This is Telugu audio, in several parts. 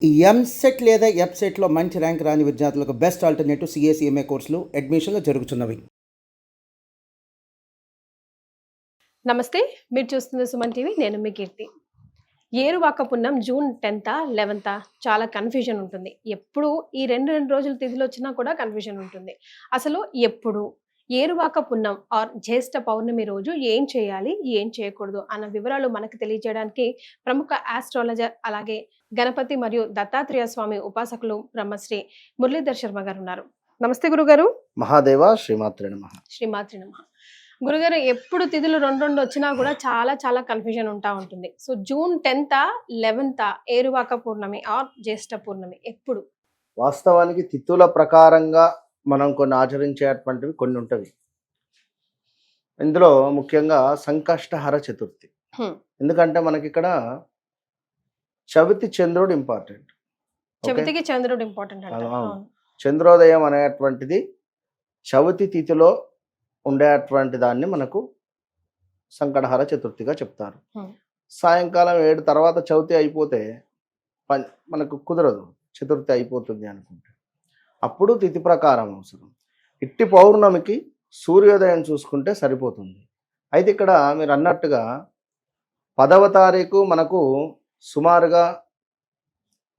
ఈ ఎంసెట్ లేదా ఎఫ్సెట్లో మంచి ర్యాంక్ రాని విద్యార్థులకు బెస్ట్ ఆల్టర్నేటివ్ సిఎస్ఈఎంఏ కోర్సులు అడ్మిషన్లు జరుగుతున్నవి. నమస్తే, మీరు చూస్తున్న సుమన్ టీవీ. నేను మీ కీర్తి. ఏరువాక పున్నం జూన్ 10th 11th చాలా కన్ఫ్యూజన్ ఉంటుంది. ఎప్పుడు ఈ రెండు రోజుల తిథులు వచ్చినా కూడా కన్ఫ్యూజన్ ఉంటుంది. అసలు ఎప్పుడు ఏరువాక పున్నం ఆర్ జ్యేష్ఠ పౌర్ణమి రోజు ఏం చేయాలి, ఏం చేయకూడదు అన్న వివరాలు మనకు తెలియజేయడానికి ప్రముఖ ఆస్ట్రాలజర్, అలాగే గణపతి మరియు దత్తాత్రేయ స్వామి ఉపాసకులు బ్రహ్మశ్రీ మురళీధర్ శర్మ గారు ఉన్నారు. నమస్తే గురుగారు. మహాదేవ శ్రీమాత్రే నమః. శ్రీమాత్రి నమః. గురుగారు, ఎప్పుడు తిథులు రెండు వచ్చినా కూడా చాలా కన్ఫ్యూజన్ ఉంటుంది. So June 10th 11th Eruvaka Purnima or Jyeshtha Purnima ఎప్పుడు? వాస్తవానికి తిథుల ప్రకారంగా మనం కొన్ని ఆచరించేటువంటివి కొన్ని ఉంటవి. ఇందులో ముఖ్యంగా సంకష్టహర చతుర్థి. ఎందుకంటే మనకి ఇక్కడ చవితి చంద్రుడు ఇంపార్టెంట్. చవితికి చంద్రుడు ఇంపార్టెంట్. చంద్రోదయం అనేటువంటిది చవితి తిథిలో ఉండేటువంటి దాన్ని మనకు సంకటహర చతుర్థిగా చెప్తారు. సాయంకాలం 7 తర్వాత చవితి అయిపోతే మనకు కుదరదు, చతుర్థి అయిపోతుంది అనుకుంటే అప్పుడు తిథి ప్రకారం అవసరం. ఇట్టి పౌర్ణమికి సూర్యోదయం చూసుకుంటే సరిపోతుంది. అయితే ఇక్కడ మీరు అన్నట్టుగా 10వ తారీఖు మనకు సుమారుగా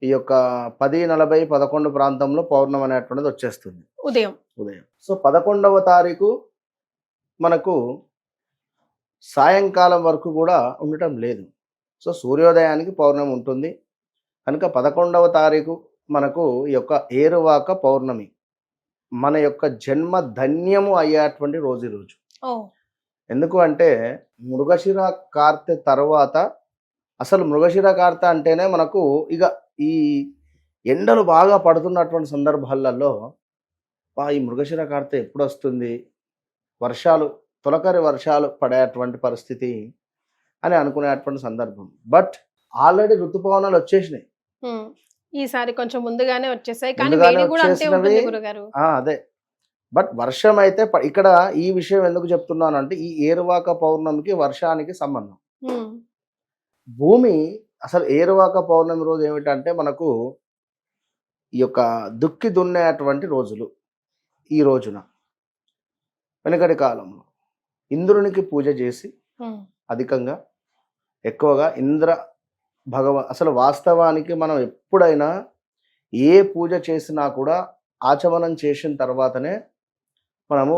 ఈ యొక్క 10:40 11 ప్రాంతంలో పౌర్ణమి అనేటువంటిది వచ్చేస్తుంది ఉదయం. సో 11వ తారీఖు మనకు సాయంకాలం వరకు కూడా ఉండటం లేదు. సో సూర్యోదయానికి పౌర్ణమి ఉంటుంది కనుక 11వ తారీఖు మనకు ఈ యొక్క ఏరువాక పౌర్ణమి మన యొక్క జన్మ ధన్యము అయ్యేటువంటి రోజు. ఎందుకు అంటే మృగశిర కార్తె తర్వాత, అసలు మృగశిర కార్తె అంటేనే మనకు ఇక ఈ ఎండలు బాగా పడుతున్నటువంటి సందర్భాలలో ఈ మృగశిర కార్తె ఎప్పుడు వస్తుంది, వర్షాలు తొలకరి వర్షాలు పడేటువంటి పరిస్థితి అని అనుకునేటువంటి సందర్భం. బట్ ఆల్రెడీ ఋతుపవనాలు వచ్చేసినాయి. ఈసారి కొంచెం ముందుగానే వచ్చేసాయి, కానీ వేడి కూడా అంతే ఉంటుంది గురుగారు. అదే, బట్ వర్షం అయితే ఇక్కడ ఈ విషయం ఎందుకు చెప్తున్నాను అంటే ఈ ఏరువాక పౌర్ణమికి వర్షానికి సంబంధం. భూమి అసలు ఏరువాక పౌర్ణమి రోజు ఏమిటంటే మనకు ఈ యొక్క దుక్కి దున్నేటువంటి రోజులు. ఈ రోజున వెనుకటి కాలంలో ఇంద్రునికి పూజ చేసి అధికంగా ఎక్కువగా అసలు వాస్తవానికి మనం ఎప్పుడైనా ఏ పూజ చేసినా కూడా ఆచమనం చేసిన తర్వాతనే మనము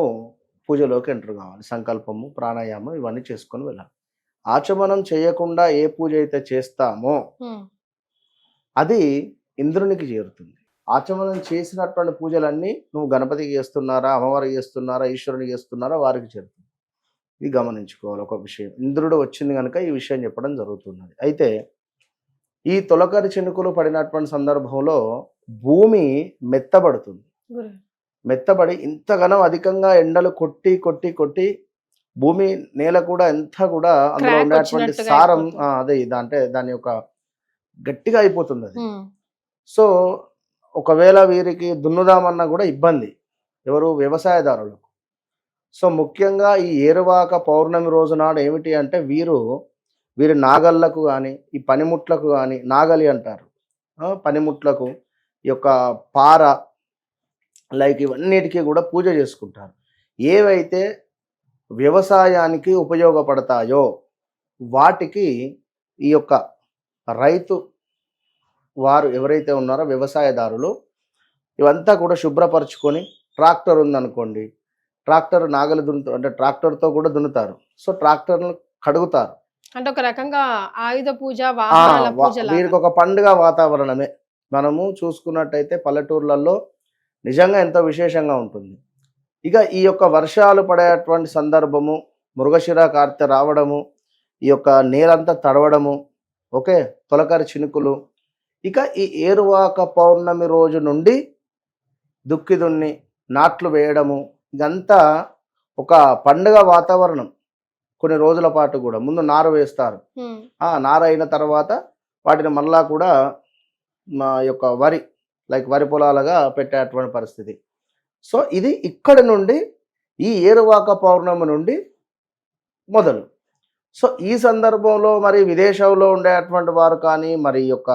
పూజలోకి ఎంటర్ కావాలి. సంకల్పము, ప్రాణాయామం ఇవన్నీ చేసుకొని వెళ్ళాలి. ఆచమనం చేయకుండా ఏ పూజ అయితే చేస్తామో అది ఇంద్రునికి చేరుతుంది. ఆచమనం చేసినటువంటి పూజలన్నీ నువ్వు గణపతికి చేస్తున్నారా, అమ్మవారికి చేస్తున్నారా, ఈశ్వరునికి చేస్తున్నారా, వారికి చేరుతుంది. ఇది గమనించుకోవాలి. ఒక విషయం, ఇంద్రుడు వచ్చింది కనుక ఈ విషయం చెప్పడం జరుగుతున్నది. అయితే ఈ తొలకరి చినుకులు పడినటువంటి సందర్భంలో భూమి మెత్తబడుతుంది. మెత్తబడి ఇంతగానో అధికంగా ఎండలు కొట్టి కొట్టి కొట్టి భూమి నేల కూడా ఎంత కూడా అందులో ఉండేటువంటి సారం అంటే దాని యొక్క గట్టిగా అయిపోతుంది అది. సో ఒకవేళ వీరికి దున్నుదామన్నా కూడా ఇబ్బంది, ఎవరు వ్యవసాయదారులకు. సో ముఖ్యంగా ఈ ఏరువాక పౌర్ణమి రోజు నాడు ఏమిటి అంటే వీరి నాగళ్లకు కానీ, ఈ పనిముట్లకు కానీ, నాగలి అంటారు, పనిముట్లకు ఈ యొక్క పార ఇవన్నిటికీ కూడా పూజ చేసుకుంటారు. ఏవైతే వ్యవసాయానికి ఉపయోగపడతాయో వాటికి ఈ యొక్క రైతు వారు ఎవరైతే ఉన్నారో వ్యవసాయదారులు ఇవంతా కూడా శుభ్రపరచుకొని, ట్రాక్టర్ ఉందనుకోండి, ట్రాక్టర్ నాగలి అంటే ట్రాక్టర్తో కూడా దున్నుతారు. సో ట్రాక్టర్ను కడుగుతారు. అంటే ఒక రకంగా ఆయుధ పూజ, వీరికి ఒక పండుగ వాతావరణమే. మనము చూసుకున్నట్టయితే పల్లెటూర్లలో నిజంగా ఎంతో విశేషంగా ఉంటుంది. ఇక ఈ యొక్క వర్షాలు పడేటువంటి సందర్భము, మృగశిర కార్తె రావడము, ఈ యొక్క నేలంతా తడవడము, తొలకరి చినుకులు, ఇక ఈ ఏరువాక పౌర్ణమి రోజు నుండి దుక్కి దున్ని నాట్లు వేయడము, ఇదంతా ఒక పండుగ వాతావరణం. కొన్ని రోజుల పాటు కూడా ముందు నారు వేస్తారు. నారు అయిన తర్వాత వాటిని మళ్ళా కూడా మా యొక్క వరి పొలాలుగా పెట్టేటువంటి పరిస్థితి. సో ఇది ఇక్కడి నుండి ఈ ఏరువాక పౌర్ణమి నుండి మొదలు. సో ఈ సందర్భంలో మరి విదేశంలో ఉండేటువంటి వారు కానీ, మరి యొక్క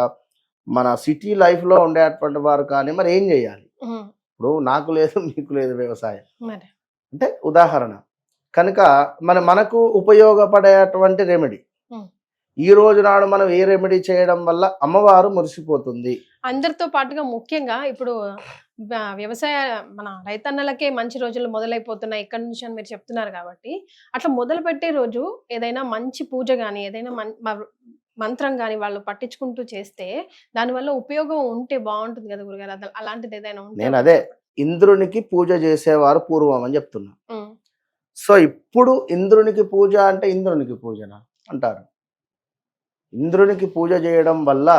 మన సిటీ లైఫ్లో ఉండేటువంటి వారు కానీ మరి ఏం చేయాలి? ఉమ్, ఇప్పుడు నాకు లేదు మీకు లేదు వ్యవసాయం మరి అంటే ఉదాహరణ కనుక మనకు ఉపయోగపడేటువంటి రెమెడీ ఉమ్. ఈ రోజు నాడు మనం ఏ రెమెడీ చేయడం వల్ల అమ్మవారు మురిసిపోతుంది. అందరితో పాటుగా ముఖ్యంగా ఇప్పుడు వ్యవసాయ మన రైతన్నలకే మంచి రోజులు మొదలైపోతున్నాయి ఇక్కడ నుంచి అని మీరు చెప్తున్నారు కాబట్టి అట్లా మొదలు పెట్టే రోజు ఏదైనా మంచి పూజ కానీ ఏదైనా మంత్రం కానీ వాళ్ళు పట్టించుకుంటూ చేస్తే దానివల్ల ఉపయోగం ఉంటే బాగుంటుంది కదా గురుగారు. అలాంటిది ఏదైనా ఉంటే నేను అదే ఇంద్రునికి పూజ చేసేవారు పూర్వం అని చెప్తున్నా. ఉమ్, సో ఇప్పుడు ఇంద్రునికి పూజ అంటే ఇంద్రునికి పూజనా అంటారు. ఇంద్రునికి పూజ చేయడం వల్ల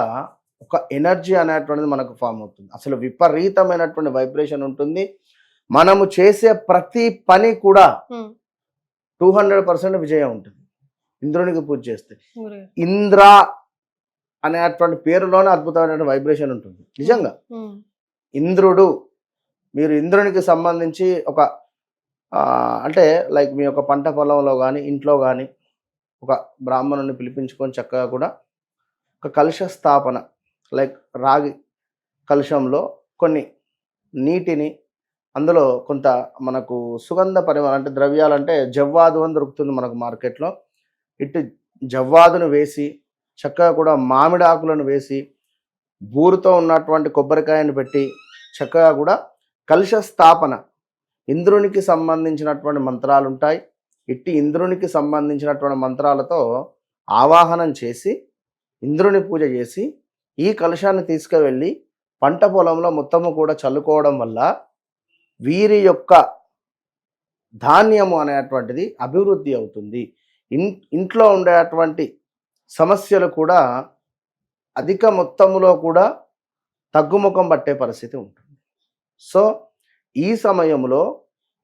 ఒక ఎనర్జీ అనేటువంటిది మనకు ఫామ్ అవుతుంది. అసలు విపరీతమైనటువంటి వైబ్రేషన్ ఉంటుంది. మనము చేసే ప్రతి పని కూడా ఉమ్, 200% విజయం ఉంటుంది ఇంద్రునికి పూజ చేస్తే. గురుగారు. ఇంద్ర అనేటువంటి పేరులోనే అద్భుతమైనటువంటి వైబ్రేషన్ ఉంటుంది నిజంగా. ఉమ్, ఇంద్రుడు మీరు ఇంద్రునికి సంబంధించి ఒక అంటే లైక్ మీ యొక్క పంట పొలంలో కానీ ఇంట్లో కానీ ఒక బ్రాహ్మణుని పిలిపించుకొని చక్కగా కూడా ఒక కలశ స్థాపన లైక్ రాగి కలశంలో కొన్ని నీటిని అందులో కొంత మనకు సుగంధ పరిమళ అంటే ద్రవ్యాలంటే జవ్వాదు అని దొరుకుతుంది మనకు మార్కెట్లో. ఇటు జవ్వాదును వేసి చక్కగా కూడా మామిడి ఆకులను వేసి బూరుతో ఉన్నటువంటి కొబ్బరికాయను పెట్టి చక్కగా కూడా కలశ స్థాపన ఇంద్రునికి సంబంధించినటువంటి మంత్రాలు ఉంటాయి. ఇట్టి ఇంద్రునికి సంబంధించినటువంటి మంత్రాలతో ఆవాహనం చేసి ఇంద్రుని పూజ చేసి ఈ కలశాన్ని తీసుకువెళ్ళి పంట పొలంలో మొత్తము కూడా చల్లుకోవడం వల్ల వీరి యొక్క ధాన్యము అనేటువంటిది అభివృద్ధి అవుతుంది. ఇంట్లో ఉండేటువంటి సమస్యలు కూడా అధిక మొత్తములో కూడా తగ్గుముఖం పట్టే పరిస్థితి ఉంటుంది. సో ఈ సమయంలో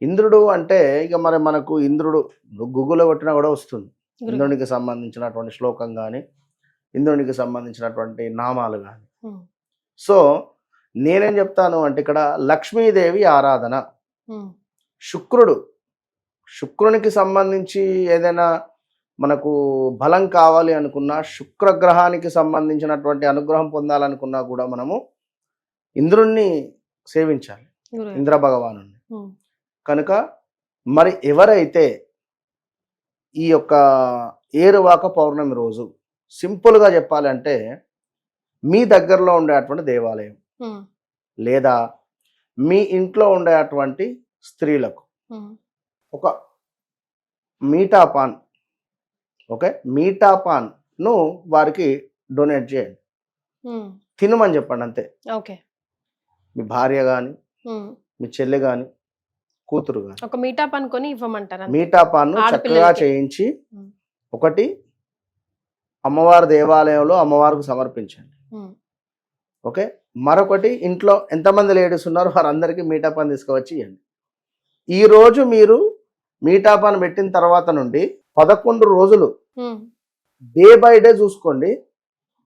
ఇంద్రుడు అంటే ఇక మనకు ఇంద్రుడు గూగుల్లో కొట్టినా కూడా వస్తుంది. ఇంద్రునికి సంబంధించినటువంటి శ్లోకం కానీ ఇంద్రునికి సంబంధించినటువంటి నామాలు కానీ. సో నేనేం చెప్తాను అంటే ఇక్కడ లక్ష్మీదేవి ఆరాధన, శుక్రునికి సంబంధించి ఏదైనా మనకు బలం కావాలి అనుకున్నా, శుక్రగ్రహానికి సంబంధించినటువంటి అనుగ్రహం పొందాలనుకున్నా కూడా మనము ఇంద్రుణ్ణి సేవించాలి, ఇంద్ర భగవాను. కనుక మరి ఎవరైతే ఈ యొక్క ఏరువాక పౌర్ణమి రోజు సింపుల్గా చెప్పాలంటే మీ దగ్గరలో ఉండేటువంటి దేవాలయం లేదా మీ ఇంట్లో ఉండేటువంటి స్త్రీలకు ఒక మీఠాపాన్, ఓకే, మీఠాపాన్ను వారికి డొనేట్ చేయండి, తినమని చెప్పండి అంతే. ఓకే, మీ భార్య కానీ మీ చెల్లె కానీ కూతురు కానీ ఒక మీఠాపాన్ కొని ఇవ్వమంటారు. మీఠాపాన్ను చక్కగా చేయించి ఒకటి అమ్మవారి దేవాలయంలో అమ్మవారికి సమర్పించండి. ఓకే, మరొకటి ఇంట్లో ఎంతమంది లేడీస్ ఉన్నారో వారందరికీ మీఠాపాన్ తీసుకువచ్చి ఇవ్వండి. ఈరోజు మీరు మీఠాపాన్ పెట్టిన తర్వాత నుండి 11 రోజులు డే బై డే చూసుకోండి.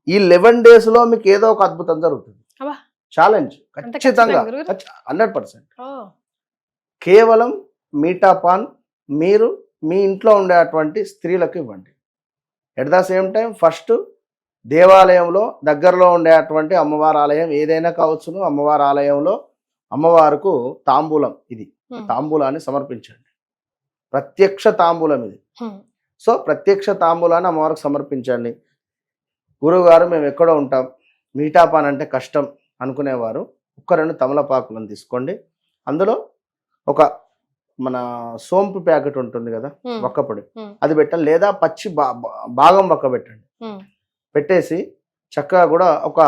ఈ 11 days మీకు ఏదో ఒక అద్భుతం జరుగుతుంది. ఛాలెంజ్ ఖచ్చితంగా 100%. కేవలం మీఠాపాన్ మీరు మీ ఇంట్లో ఉండేటువంటి స్త్రీలకు ఇవ్వండి. At the same time first దేవాలయంలో దగ్గరలో ఉండేటువంటి అమ్మవారి ఆలయం ఏదైనా కావచ్చును, అమ్మవారి ఆలయంలో అమ్మవారికి తాంబూలం, ఇది తాంబూలాన్ని సమర్పించండి. ప్రత్యక్ష తాంబూలం ఇది. సో ప్రత్యక్ష తాంబూలాన్ని అమ్మవారికి సమర్పించండి. గురువుగారు మేము ఎక్కడో ఉంటాం, మీఠాపాన్ అంటే కష్టం అనుకునేవారు 1-2 తమలపాకులను తీసుకోండి. అందులో ఒక మన సోంపు ప్యాకెట్ ఉంటుంది కదా, వక్కపొడి, అది పెట్టండి. లేదా పచ్చి భాగం వక్క పెట్టండి. పెట్టేసి చక్కగా కూడా ఒక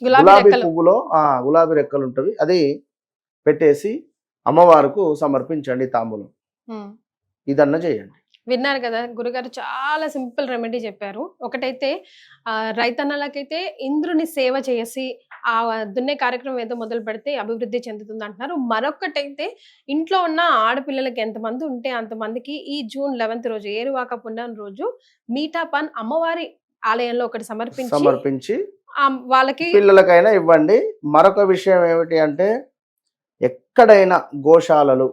గులాబీ పువ్వులో గులాబీ రెక్కలు ఉంటవి అది పెట్టేసి అమ్మవారికి సమర్పించండి తాంబూలం. ఇదన్నా చేయండి. విన్నారు కదా గురుగారు, చాలా సింపుల్ రెమెడీ చెప్పారు. ఒకటైతే రైతన్నలకైతే ఇంద్రుని సేవ చేసి ఆ దున్నే కార్యక్రమం ఏదో మొదలు పెడితే అభివృద్ధి చెందుతుంది అంటున్నారు. మరొకటైతే ఇంట్లో ఉన్న ఆడపిల్లలకి ఎంతమంది ఉంటే అంతమందికి ఈ June 11th రోజు ఏరువాక పున్నమి రోజు మీఠాపాన్ అమ్మవారి ఆలయంలో ఒకటి సమర్పించి వాళ్ళకి పిల్లలకైనా ఇవ్వండి. మరొక విషయం ఏమిటి అంటే ఎక్కడైనా గోశాలలు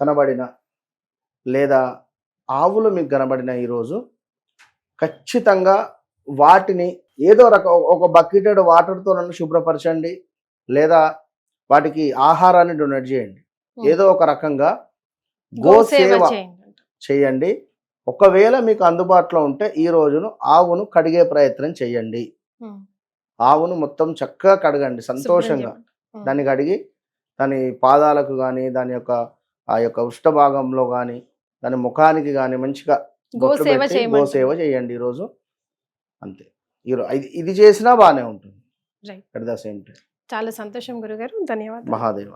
కనబడిన లేదా ఆవులు మీకు కనబడిన ఈరోజు ఖచ్చితంగా వాటిని ఏదో ఒక బకెటెడ్ వాటర్తో నన్ను శుభ్రపరచండి, లేదా వాటికి ఆహారాన్ని డొనేట్ చేయండి. ఏదో ఒక రకంగా గోసేవ గోసేవ చేయండి. చేయండి. ఒకవేళ మీకు అందుబాటులో ఉంటే ఈ రోజును ఆవును కడిగే ప్రయత్నం చేయండి. ఉమ్. ఆవును మొత్తం చక్కగా కడగండి శుభ్రం సంతోషంగా. చేయండి. ఉమ్. దాన్ని కడిగి దాని పాదాలకు కానీ, దాని యొక్క ఆ యొక్క ఉష్ట భాగంలో కానీ, దాని ముఖానికి కానీ మంచిగా బొట్లు గోసేవ పెట్టి చేయమంటున్నారు. గోసేవ చేయండి ఈరోజు. అంతే. ఇది చేసినా బాగానే ఉంటుంది. Right. At the same time. చాలా సంతోషం గురుగారు, ధన్యవాదాలు. మహాదేవ.